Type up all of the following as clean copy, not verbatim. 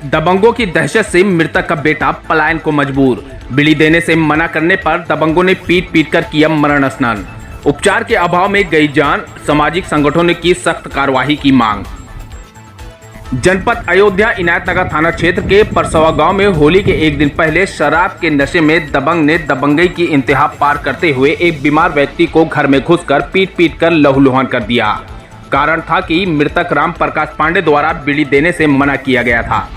दबंगों की दहशत से मृतक का बेटा पलायन को मजबूर। बीड़ी देने से मना करने पर दबंगों ने पीट पीट कर किया मरण स्नान। उपचार के अभाव में गई जान। सामाजिक संगठनों ने की सख्त कार्रवाई की मांग। जनपद अयोध्या इनायतनगर थाना क्षेत्र के परसवा गांव में होली के एक दिन पहले शराब के नशे में दबंग ने दबंगई की इंतहा पार करते हुए एक बीमार व्यक्ति को घर में घुसकर पीट पीट कर लहूलुहान कर दिया। कारण था कि मृतक राम प्रकाश पांडे द्वारा बीड़ी देने से मना किया गया था।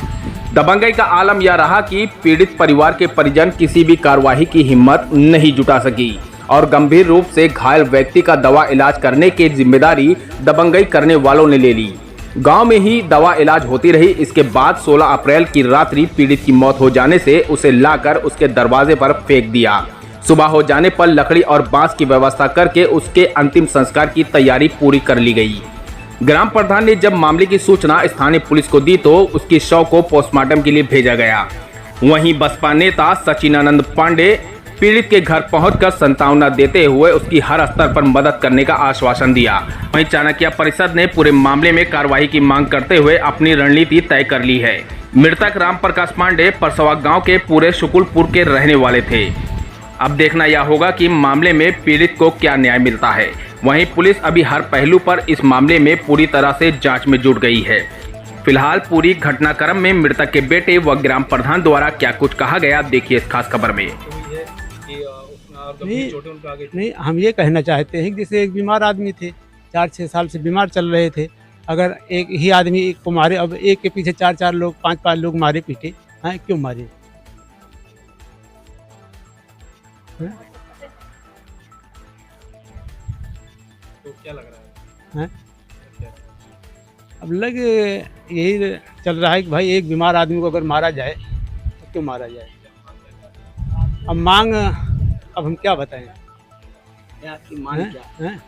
दबंगई का आलम यह रहा कि पीड़ित परिवार के परिजन किसी भी कार्रवाई की हिम्मत नहीं जुटा सकी और गंभीर रूप से घायल व्यक्ति का दवा इलाज करने की जिम्मेदारी दबंगई करने वालों ने ले ली। गांव में ही दवा इलाज होती रही। इसके बाद 16 अप्रैल की रात्रि पीड़ित की मौत हो जाने से उसे लाकर उसके दरवाजे पर फेंक दिया। सुबह हो जाने पर लकड़ी और बांस की व्यवस्था करके उसके अंतिम संस्कार की तैयारी पूरी कर ली गई। ग्राम प्रधान ने जब मामले की सूचना स्थानीय पुलिस को दी तो उसकी शव को पोस्टमार्टम के लिए भेजा गया। वहीं बसपा नेता सचिनानंद पांडे पीड़ित के घर पहुंचकर सांत्वना देते हुए उसकी हर स्तर पर मदद करने का आश्वासन दिया। वहीं चाणक्य परिषद ने पूरे मामले में कार्रवाई की मांग करते हुए अपनी रणनीति तय कर ली है। मृतक राम प्रकाश पांडे परसवा गांव के पूरे शुकुलपुर के रहने वाले थे। अब देखना यह होगा कि मामले में पीड़ित को क्या न्याय मिलता है। वहीं पुलिस अभी हर पहलू पर इस मामले में पूरी तरह से जांच में जुट गई है। फिलहाल पूरी घटनाक्रम में मृतक के बेटे व ग्राम प्रधान द्वारा क्या कुछ कहा गया, देखिए इस खास खबर में। नहीं, हम ये कहना चाहते हैं कि जैसे एक बीमार आदमी थे, 4-6 साल से बीमार चल रहे थे। अगर एक ही आदमी एक को मारे, अब एक के पीछे 4-4 लोग 5-5 लोग मारे पीटे हैं, क्यों मारे? तो क्या लग रहा है? अब लग यही चल रहा है कि भाई एक बीमार आदमी को अगर मारा जाए तो क्यों मारा जाए? अब मांग, अब हम क्या बताएं? आपकी मांग हैं? क्या? हैं?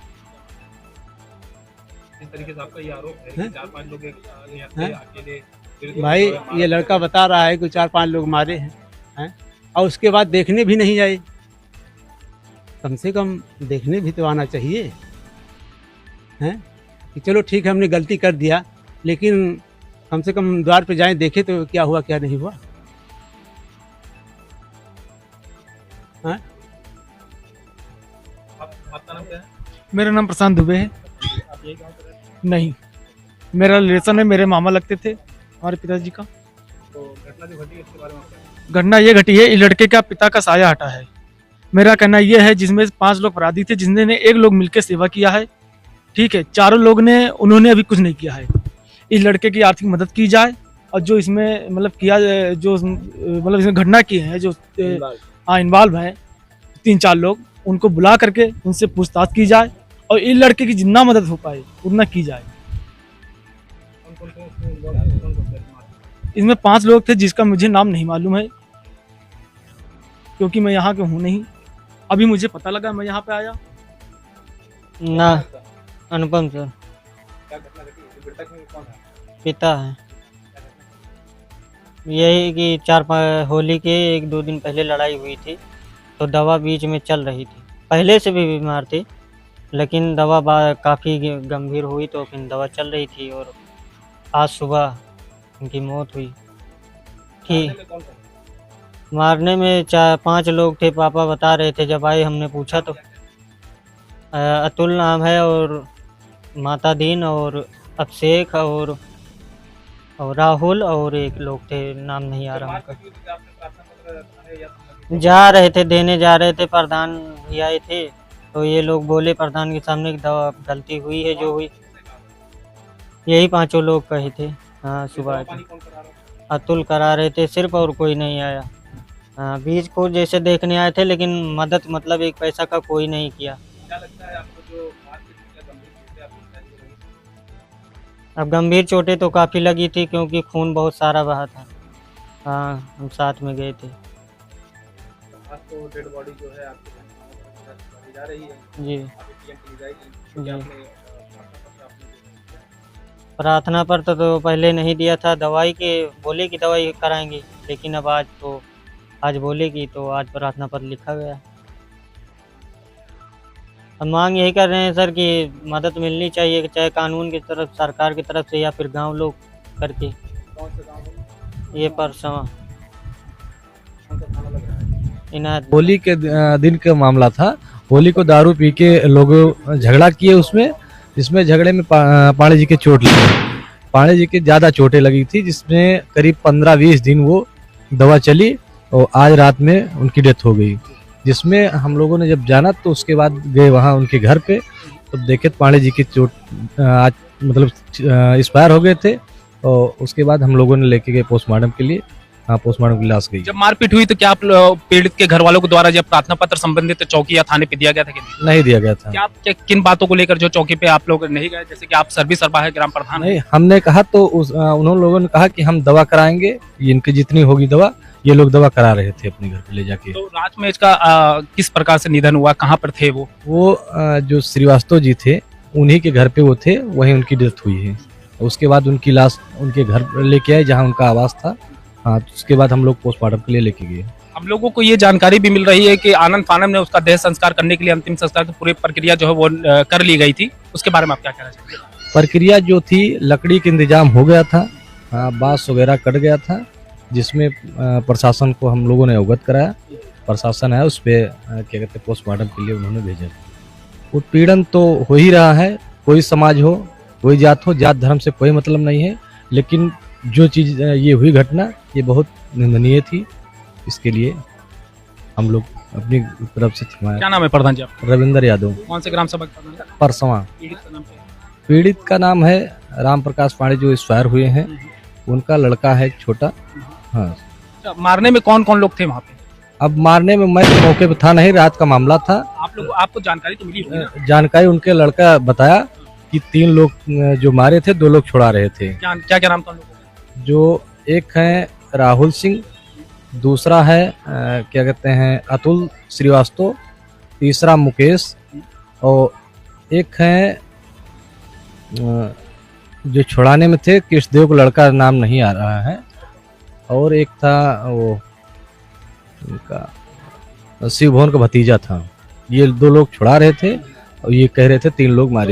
इस तरीके से आपका ये आरोप है हैं? कि 4-5 लोग हैं? अकेले भाई ये लड़का बता रहा है कि 4-5 लोग मारे हैं और उसके बाद देखने भी नहीं आए। कम से कम देखने भी तो आना चाहिए हैं कि चलो ठीक है हमने गलती कर दिया, लेकिन कम से कम द्वार पे जाएं, देखें तो क्या हुआ क्या नहीं हुआ। हैं? आपका नाम क्या है? मेरा नाम प्रशांत दुबे है। आप यही गाँव से रहते हैं? नहीं, मेरा रिलेशन है, मेरे मामा लगते थे हमारे पिताजी का। तो घटना जो घटी है इसके बारे में आपका क्या कहना घटना ये घटी है, इस लड़के का पिता का साया हटा है। मेरा कहना ये है जिसमें 5 लोग अपराधी थे, जिसने एक लोग मिलकर सेवा किया है, ठीक है, 4 लोग ने उन्होंने अभी कुछ नहीं किया है। इस लड़के की आर्थिक मदद की जाए और जो इसमें मतलब किया, जो मतलब इसमें घटना की है, जो इन्वॉल्व है 3-4 लोग, उनको बुला करके उनसे पूछताछ की जाए और इस लड़के की जितना मदद हो पाए उतना की जाए। इसमें 5 लोग थे जिसका मुझे नाम नहीं मालूम है क्योंकि मैं यहाँ के हूँ नहीं। अभी मुझे पता लगा, मैं यहाँ पे आया। ना, अनुपम सर क्या घटना घटी है? मृतक में कौन है? पिता है। यही कि 4-5 होली के 1-2 दिन पहले लड़ाई हुई थी, तो दवा बीच में चल रही थी। पहले से भी बीमार थे, लेकिन दवा काफ़ी गंभीर हुई तो फिर दवा चल रही थी और आज सुबह उनकी मौत हुई थी। मारने में कौन था? मारने में 4-5 लोग थे, पापा बता रहे थे। जब आए हमने पूछा तो अतुल नाम है और माता दीन और अभिषेक और राहुल और एक लोग थे, नाम नहीं आ रहा उनका। आपने प्रार्थना पत्र थाने या संबंधित जा रहे थे, देने जा रहे थे, प्रधान भी आए थे, तो ये लोग बोले प्रधान के सामने कि दवा गलती हुई है जो हुई। यही 5 लोग कहे थे। हाँ, सुबह आए थे। पानी कौन करा रहा है? अतुल करा रहे थे सिर्फ, और कोई नहीं आया। हाँ, बीच को जैसे देखने आए थे, लेकिन मदद मतलब एक पैसा का कोई नहीं किया। क्या लगता है आपको जो मारपीट की गंभीर चोटें आपकी पिताजी को लगी? अब गंभीर चोटें तो काफ़ी लगी थी क्योंकि खून बहुत सारा बहा था। हाँ, हम साथ में गए थे। आज तो डेड बॉडी जो है आपके घर जा रही है, जी अभी पीएम के लिए जाएगी। तो जी। क्या आपने प्रार्थना पत्र आपने जो है दिया? प्रार्थना पत्र तो पहले नहीं दिया था, दवाई के बोले कि दवाई कराएंगे, लेकिन अब आज बोले कि तो आज प्रार्थना पत्र लिखा गया। अब मांग यही कर रहे हैं सर कि मदद मिलनी चाहिए, चाहे कानून की तरफ, सरकार की तरफ से या फिर गांव लोग करके। कौन से गाँव में? ये परसों इनायत होली के दिन का मामला था। होली को दारू पी के लोग झगड़ा किए उसमें, जिसमें झगड़े में पांडे जी के चोट लगी। पांडे जी के ज़्यादा चोटें लगी थी, जिसमें करीब 15-20 दिन वो दवा चली और आज रात में उनकी डेथ हो गई। जिसमें हम लोगों ने जब जाना तो उसके बाद गए वहाँ उनके घर पे, तो देखे पांडे जी की चोट आज मतलब एक्सपायर हो गए थे। और उसके बाद हम लोगों ने लेके गए पोस्टमार्टम के लिए। हाँ, पोस्टमार्टम की लाश गई। जब मारपीट हुई तो क्या आप पीड़ित के घर वालों के द्वारा जब प्रार्थना पत्र संबंधित चौकी या थाने पे दिया गया था कि नहीं दिया गया था। क्या किन बातों को लेकर जो चौकी पे आप लोग नहीं गए, जैसे कि आप सर्विस सरबराह ग्राम प्रधान हैं? नहीं, हमने कहा तो उन्होंने लोगों ने कहा कि हम दवा कराएंगे, इनकी जितनी होगी दवा, ये लोग दवा करा रहे थे अपने घर पे ले जाके। तो रात में इसका किस प्रकार से निधन हुआ, कहाँ पर थे वो? जो श्रीवास्तव जी थे उन्हीं के घर पे वो थे, वहीं उनकी डेथ हुई है। उसके बाद उनकी लाश उनके घर लेके आए जहाँ उनका आवास था। हाँ, तो उसके बाद हम लोग पोस्टमार्टम के लिए लेके गए। हम लोगों को ये जानकारी भी मिल रही है कि आनंद फानम ने उसका देह संस्कार करने के लिए अंतिम संस्कार की पूरी प्रक्रिया जो है वो कर ली गई थी। उसके बारे में आप क्या कहना चाहते हैं? प्रक्रिया जो थी, लकड़ी का इंतजाम हो गया था, बांस वगैरह कट गया था, जिसमें प्रशासन को हम लोगों ने अवगत कराया। प्रशासन है उस पर क्या कहते हैं पोस्टमार्टम के लिए उन्होंने भेजा। उत्पीड़न तो हो ही रहा है, कोई समाज हो, कोई जात हो, जात धर्म से कोई मतलब नहीं है। लेकिन जो चीज़ ये हुई घटना, ये बहुत निंदनीय थी। इसके लिए हम लोग अपनी तरफ से क्या नाम है प्रधान जी आपका? रविंदर यादव, कौन से ग्राम सभा के प्रधान हैं? परसवा। पीड़ित का नाम क्या है? पीड़ित का नाम है राम प्रकाश पांडे, जो एक्सपायर हुए हैं। उनका लड़का है एक छोटा। हाँ, अच्छा, मारने में कौन कौन लोग थे वहाँ पे? अब मारने में मैं तो मौके पे था नहीं, रात का मामला था। आपको जानकारी तो मिली होगी ना? जानकारी उनके लड़का बताया कि 3 लोग जो मारे थे, 2 लोग छुड़ा रहे थे। क्या क्या नाम था उन लोगों का? जो एक है राहुल सिंह, दूसरा है क्या कहते हैं अतुल श्रीवास्तव, तीसरा मुकेश, और एक है जो छुड़ाने में थे कृष्णदेव का लड़का, नाम नहीं आ रहा है, और एक था वो उनका शिव भवन का भतीजा था। ये 2 लोग छुड़ा रहे थे और ये कह रहे थे 3 लोग मारे।